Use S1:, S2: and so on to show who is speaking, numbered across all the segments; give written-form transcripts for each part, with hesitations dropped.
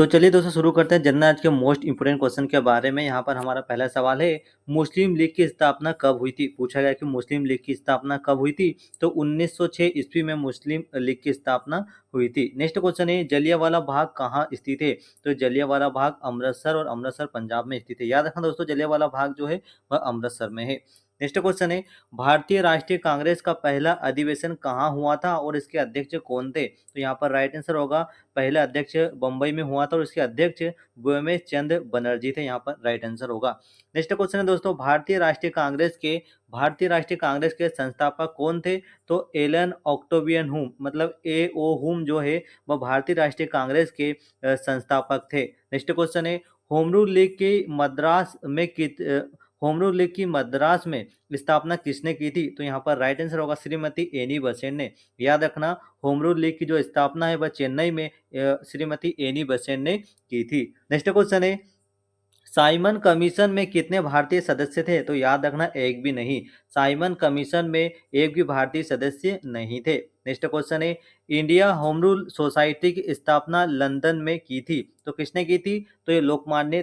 S1: तो चलिए दोस्तों शुरू करते हैं जनरल आज के मोस्ट इंपोर्टेंट क्वेश्चन के बारे में। यहाँ पर हमारा पहला सवाल है, मुस्लिम लीग की स्थापना कब हुई थी? पूछा गया कि मुस्लिम लीग की स्थापना कब हुई थी? तो 1906 ईस्वी में मुस्लिम लीग की स्थापना हुई थी। नेक्स्ट क्वेश्चन है, जलियांवाला बाग कहाँ स्थित है? तो जलियांवाला बाग अमृतसर और अमृतसर पंजाब में स्थित है। याद रखना दोस्तों, जलियांवाला बाग जो है वह अमृतसर में है। नेक्स्ट क्वेश्चन है, भारतीय राष्ट्रीय कांग्रेस का पहला अधिवेशन कहाँ हुआ था और इसके अध्यक्ष कौन थे? तो यहाँ पर राइट आंसर होगा, पहला अध्यक्ष बंबई में हुआ था और इसके अध्यक्ष व्योमेश चंद्र बनर्जी थे। यहाँ पर राइट आंसर होगा। नेक्स्ट क्वेश्चन है दोस्तों, भारतीय राष्ट्रीय कांग्रेस के संस्थापक कौन थे? तो एलन ऑक्टेवियन हुम, मतलब ए ओ हुम जो है वह भारतीय राष्ट्रीय कांग्रेस के संस्थापक थे। नेक्स्ट क्वेश्चन है, होम रूल लीग की मद्रास में होम रूल लीग की मद्रास में स्थापना किसने की थी? तो यहाँ पर राइट आंसर होगा श्रीमती एनी बेसेंट ने। याद रखना, होम रूल लीग की जो स्थापना है वह चेन्नई में श्रीमती एनी बेसेंट ने की थी। नेक्स्ट क्वेश्चन है, साइमन कमीशन में कितने भारतीय सदस्य थे? तो याद रखना, एक भी नहीं। साइमन कमीशन में एक भी भारतीय सदस्य नहीं थे। नेक्स्ट क्वेश्चन है, इंडिया होम रूल सोसाइटी की स्थापना लंदन में की थी। तो किसने की थी? तो ये लोकमान्य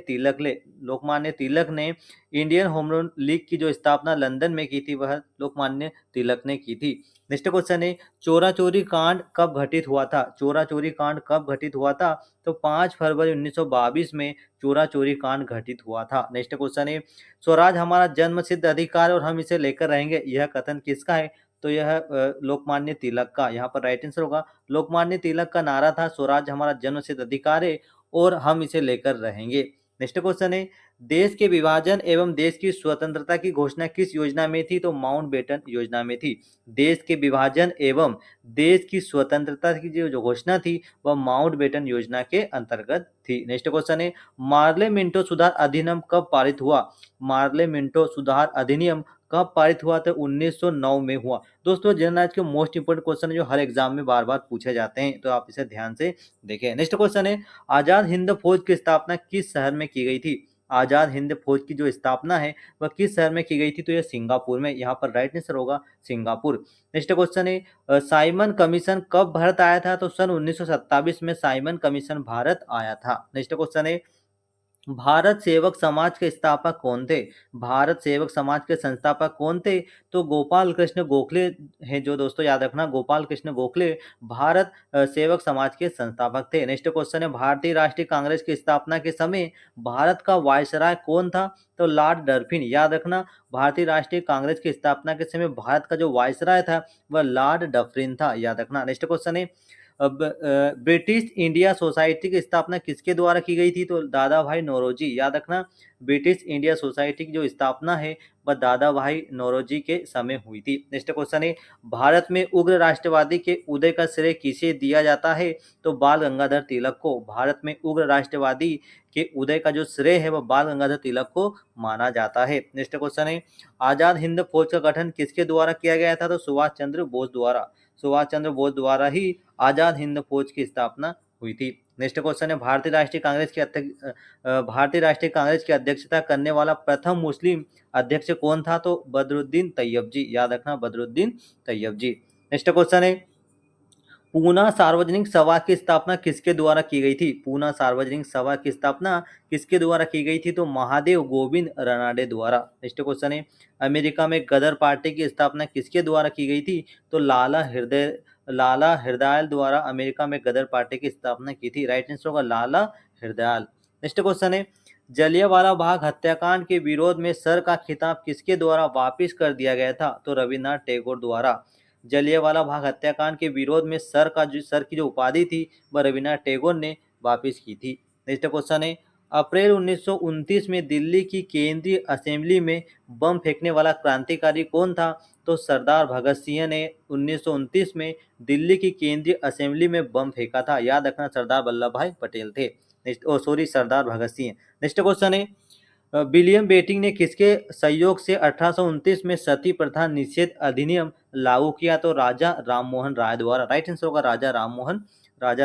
S1: तिलक ने इंडियन होम रूल लीग की जो स्थापना लंदन में की थी वह लोकमान्य तिलक ने की थी। नेक्स्ट क्वेश्चन है, चोरा चोरी कांड कब घटित हुआ था? चोरा चोरी कांड कब घटित हुआ था? तो 5 फरवरी 1922 में चोरा चोरी कांड घटित हुआ था। नेक्स्ट क्वेश्चन है, स्वराज हमारा जन्मसिद्ध अधिकार है और हम इसे लेकर रहेंगे, यह कथन किसका है? तो यह लोकमान्य तिलक का। यहाँ पर राइट आंसर होगा, लोकमान्य तिलक का नारा था, स्वराज हमारा जन्मसिद्ध अधिकार है और हम इसे लेकर रहेंगे। नेक्स्ट क्वेश्चन है, देश के विभाजन एवं देश की स्वतंत्रता की घोषणा किस योजना में थी? तो माउंटबेटन योजना में थी। देश के विभाजन एवं देश की स्वतंत्रता की जो घोषणा थी वह माउंटबेटन योजना के अंतर्गत थी। नेक्स्ट क्वेश्चन है, मार्ले मिंटो सुधार अधिनियम कब पारित हुआ? मार्ले मिंटो सुधार अधिनियम कब पारित हुआ? तो 1909 में हुआ। दोस्तों जनरल नॉलेज के मोस्ट इंपोर्टेंट क्वेश्चन जो हर एग्जाम में बार बार पूछे जाते हैं, तो आप इसे ध्यान से देखें। नेक्स्ट क्वेश्चन है, आजाद हिंद फौज की स्थापना किस शहर में की गई थी? आजाद हिंद फौज की जो स्थापना है वह किस शहर में की गई थी? तो यह सिंगापुर में। यहाँ पर राइट आंसर होगा सिंगापुर। नेक्स्ट क्वेश्चन है, साइमन कमीशन कब भारत आया था? तो सन 1927 में साइमन कमीशन भारत आया था। नेक्स्ट क्वेश्चन है, भारत सेवक समाज के स्थापक कौन थे? भारत सेवक समाज के संस्थापक कौन थे? तो गोपाल कृष्ण गोखले हैं। जो दोस्तों याद रखना, गोपाल कृष्ण गोखले भारत सेवक समाज के संस्थापक थे। नेक्स्ट क्वेश्चन है, भारतीय राष्ट्रीय कांग्रेस की स्थापना के समय भारत का वायसराय कौन था? तो लॉर्ड डर्फिन। याद रखना, भारतीय राष्ट्रीय कांग्रेस की स्थापना के समय भारत का जो वायसराय था वह लॉर्ड डफरिन था। याद रखना। नेक्स्ट क्वेश्चन है, अब ब्रिटिश इंडिया सोसाइटी की स्थापना किसके द्वारा की गई थी? तो दादा भाई नौरोजी। याद रखना, ब्रिटिश इंडिया सोसाइटी की जो स्थापना है वह दादा भाई नौरोजी के समय हुई थी। नेक्स्ट क्वेश्चन है, भारत में उग्र राष्ट्रवादी के उदय का श्रेय किसे दिया जाता है? तो बाल गंगाधर तिलक को। भारत में उग्र राष्ट्रवादी के उदय का जो श्रेय है वह बाल गंगाधर तिलक को माना जाता है। नेक्स्ट क्वेश्चन है, आजाद हिंद फौज का गठन किसके द्वारा किया गया था? तो सुभाष चंद्र बोस द्वारा। सुभाष चंद्र बोस द्वारा ही आजाद हिंद फौज की स्थापना हुई थी। नेक्स्ट क्वेश्चन है, भारतीय राष्ट्रीय कांग्रेस की अध्यक्षता करने वाला प्रथम मुस्लिम अध्यक्ष कौन था? तो बदरुद्दीन तैयब जी। याद रखना, बदरुद्दीन तैयब जी। नेक्स्ट क्वेश्चन है, पूना सार्वजनिक सभा की स्थापना किसके द्वारा की गई थी? पूना सार्वजनिक सभा की स्थापना किसके द्वारा की गई थी? तो महादेव गोविंद रानडे द्वारा। नेक्स्ट क्वेश्चन है, अमेरिका में गदर पार्टी की स्थापना किसके द्वारा की गई थी? तो लाला हृदयाल द्वारा अमेरिका में गदर पार्टी की स्थापना की थी। राइट आंसर होगा लाला हृदयाल। नेक्स्ट क्वेश्चन है, जलियांवाला बाग हत्याकांड के विरोध में सर का खिताब किसके द्वारा वापिस कर दिया गया था? तो रविन्द्रनाथ टैगोर द्वारा। जलियांवाला बाग हत्याकांड के विरोध में सर की जो उपाधि थी वह रविन्द्रनाथ टैगोर ने वापिस की थी। नेक्स्ट क्वेश्चन है, अप्रैल 1929 में दिल्ली की केंद्रीय असेंबली में बम फेंकने वाला क्रांतिकारी कौन था? तो सरदार भगत सिंह ने 1929 में दिल्ली की केंद्रीय असेंबली में बम फेंका था। याद रखना, सरदार वल्लभ भाई पटेल थे। सरदार भगत सिंह। नेक्स्ट क्वेश्चन है, विलियम बेटिंग ने किसके सहयोग से 1829 में सती प्रथा निषेध अधिनियम लागू किया? तो राजा राममोहन राय द्वारा। राइट आंसर होगा राजा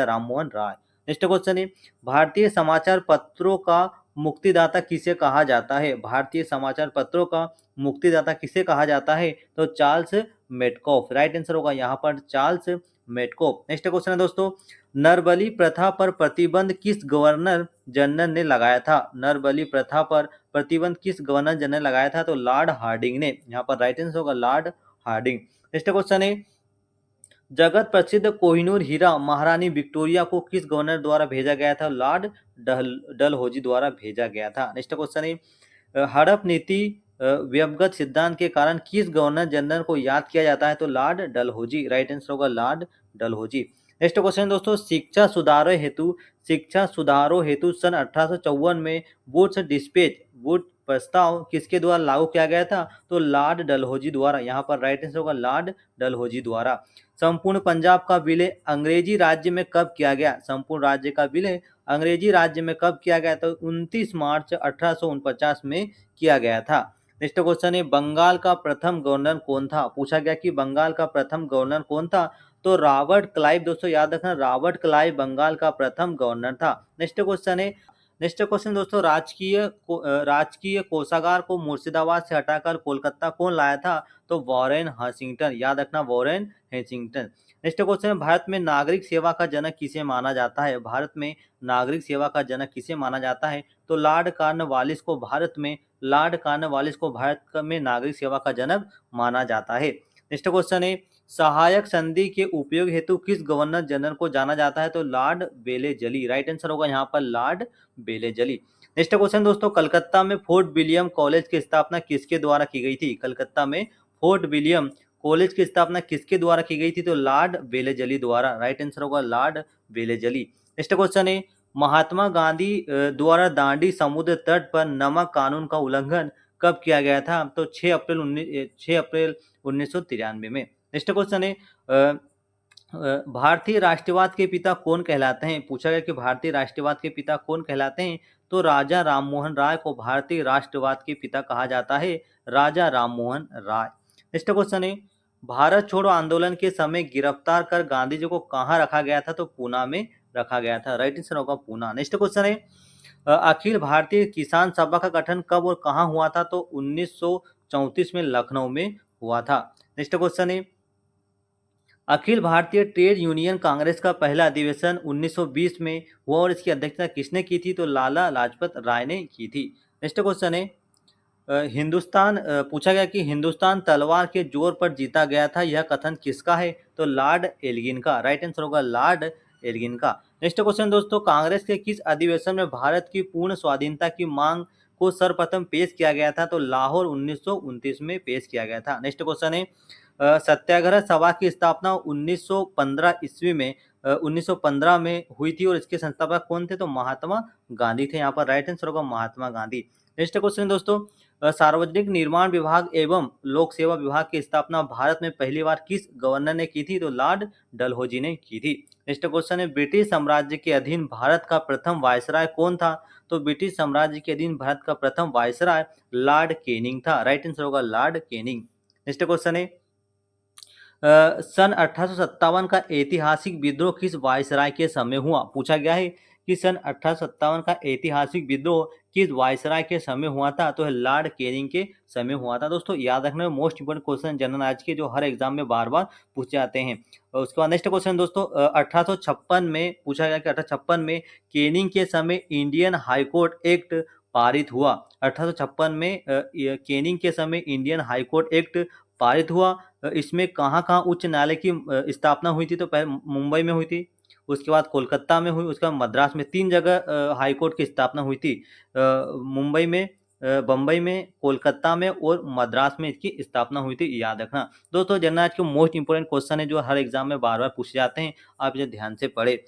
S1: राममोहन राय। नेक्स्ट क्वेश्चन है, भारतीय समाचार पत्रों का मुक्तिदाता किसे कहा जाता है? भारतीय समाचार पत्रों का मुक्तिदाता किसे कहा जाता है? तो चार्ल्स मेडकॉफ। राइट आंसर होगा यहाँ पर चार्ल्स मेडकॉफ। नेक्स्ट क्वेश्चन है दोस्तों, नरबलि प्रथा पर प्रतिबंध किस गवर्नर जनरल ने लगाया था? नरबलि प्रथा पर प्रतिबंध किस गवर्नर जनरल ने लगाया था? तो लॉर्ड हार्डिंग ने। यहाँ पर राइट आंसर होगा लॉर्ड हार्डिंग। नेक्स्ट क्वेश्चन है, जगत प्रसिद्ध कोहिनूर हीरा महारानी विक्टोरिया को किस गवर्नर द्वारा भेजा गया था? लॉर्ड डलहौजी द्वारा भेजा गया था। नेक्स्ट क्वेश्चन है, हड़प नीति व्यवगत सिद्धांत के कारण किस गवर्नर जनरल को याद किया जाता है? तो लॉर्ड डलहौजी। राइट आंसर होगा लॉर्ड डलहौजी। नेक्स्ट क्वेश्चन दोस्तों, शिक्षा सुधारों हेतु सन 1854 में वुड्स डिस्पेच वुड प्रस्ताव किसके द्वारा लागू किया गया था? तो लॉर्ड डलहौजी द्वारा। यहाँ पर राइट आंसर होगा लॉर्ड डलहौजी द्वारा। संपूर्ण पंजाब का विलय अंग्रेजी राज्य में कब किया गया? संपूर्ण राज्य का विलय अंग्रेजी राज्य में कब किया गया? तो 29 मार्च 1849 में किया गया था। नेक्स्ट क्वेश्चन है, बंगाल का प्रथम गवर्नर कौन था? पूछा गया कि बंगाल का प्रथम गवर्नर कौन था? तो रॉबर्ट क्लाइव। दोस्तों याद रखना, रॉबर्ट क्लाइव बंगाल का प्रथम गवर्नर था। नेक्स्ट क्वेश्चन दोस्तों, राजकीय कोषागार को मुर्शिदाबाद से हटाकर कोलकाता कौन लाया था? तो वॉरेन हंटिंगटन। याद रखना, वॉरेन हंटिंगटन। नेक्स्ट क्वेश्चन है, भारत में नागरिक सेवा का जनक किसे माना जाता है? भारत में नागरिक सेवा का जनक किसे माना जाता है? तो लॉर्ड कॉर्नवालिस को भारत में नागरिक सेवा का जनक माना जाता है। नेक्स्ट क्वेश्चन है, सहायक संधि के उपयोग हेतु किस गवर्नर जनरल को जाना जाता है? तो लॉर्ड बेलेजली। राइट आंसर होगा यहाँ पर लॉर्ड बेलेजली। नेक्स्ट क्वेश्चन दोस्तों, कलकत्ता में फोर्ट विलियम कॉलेज की स्थापना किसके द्वारा की गई थी? कलकत्ता में फोर्ट विलियम कॉलेज की स्थापना किसके द्वारा की गई थी? तो लॉर्ड बेलेजली द्वारा। राइट आंसर होगा लॉर्ड बेलेजली। नेक्स्ट क्वेश्चन है, महात्मा गांधी द्वारा दांडी समुद्र तट पर नमक कानून का उल्लंघन कब किया गया था? तो 6 अप्रैल 1993 में। नेक्स्ट क्वेश्चन है, भारतीय राष्ट्रवाद के पिता कौन कहलाते हैं? पूछा गया कि भारतीय राष्ट्रवाद के पिता कौन कहलाते हैं? तो राजा राममोहन राय को भारतीय राष्ट्रवाद के पिता कहा जाता है, राजा राममोहन राय। नेक्स्ट क्वेश्चन है, भारत छोड़ो आंदोलन के समय गिरफ्तार कर गांधी जी को कहाँ रखा गया था? तो पूना में रखा गया था। राइट आंसर होगा पूना। नेक्स्ट क्वेश्चन है, अखिल भारतीय किसान सभा का गठन कब और कहाँ हुआ था? तो 1934 में लखनऊ में हुआ था। नेक्स्ट क्वेश्चन है, अखिल भारतीय ट्रेड यूनियन कांग्रेस का पहला अधिवेशन 1920 में हुआ और इसकी अध्यक्षता किसने की थी? तो लाला लाजपत राय ने की थी। नेक्स्ट क्वेश्चन है, पूछा गया कि हिंदुस्तान तलवार के जोर पर जीता गया था, यह कथन किसका है? तो लॉर्ड एल्गिन का। राइट आंसर होगा लॉर्ड एल्गिन का। नेक्स्ट क्वेश्चन दोस्तों, कांग्रेस के किस अधिवेशन में भारत की पूर्ण स्वाधीनता की मांग को सर्वप्रथम पेश किया गया था? तो लाहौर 1929 में पेश किया गया था। नेक्स्ट क्वेश्चन है, सत्याग्रह सभा की स्थापना 1915 ईस्वी में 1915 में हुई थी और इसके संस्थापक कौन थे? तो महात्मा गांधी थे। यहाँ पर राइट आंसर होगा महात्मा गांधी। नेक्स्ट क्वेश्चन दोस्तों, सार्वजनिक निर्माण विभाग एवं लोक सेवा विभाग की स्थापना भारत में पहली बार किस गवर्नर ने की थी? तो लॉर्ड डलहौजी ने की थी। नेक्स्ट क्वेश्चन है, ब्रिटिश साम्राज्य के अधीन भारत का प्रथम वायसराय कौन था? तो ब्रिटिश साम्राज्य के अधीन भारत का प्रथम वायसराय लॉर्ड कैनिंग था। राइट आंसर होगा लॉर्ड कैनिंग। नेक्स्ट क्वेश्चन है, सन 1857 का ऐतिहासिक विद्रोह किस वायसराय के समय हुआ? पूछा गया है कि सन 1857 का ऐतिहासिक विद्रोह किस वायसराय के समय हुआ था? तो लॉर्ड कैनिंग के समय हुआ था। दोस्तों याद रखना, most important question general knowledge के जो हर एग्जाम में बार बार पूछे जाते हैं। उसके बाद नेक्स्ट क्वेश्चन दोस्तों, 1856 में पूछा गया कि 1856 में कैनिंग के समय इंडियन हाईकोर्ट एक्ट पारित हुआ। 1856 में कैनिंग के समय इंडियन हाईकोर्ट एक्ट पारित हुआ। इसमें कहाँ-कहाँ उच्च न्यायालय की स्थापना हुई थी? तो पहले मुंबई में हुई थी, उसके बाद कोलकाता में हुई, उसके बाद मद्रास में। 3 जगह हाई कोर्ट की स्थापना हुई थी, मुंबई में, बम्बई में, कोलकाता में और मद्रास में इसकी स्थापना हुई थी। याद रखना दोस्तों, जनरल आज के मोस्ट इंपोर्टेंट क्वेश्चन है जो हर एग्जाम में बार बार पूछे जाते हैं, आप इसे ध्यान से पढ़े।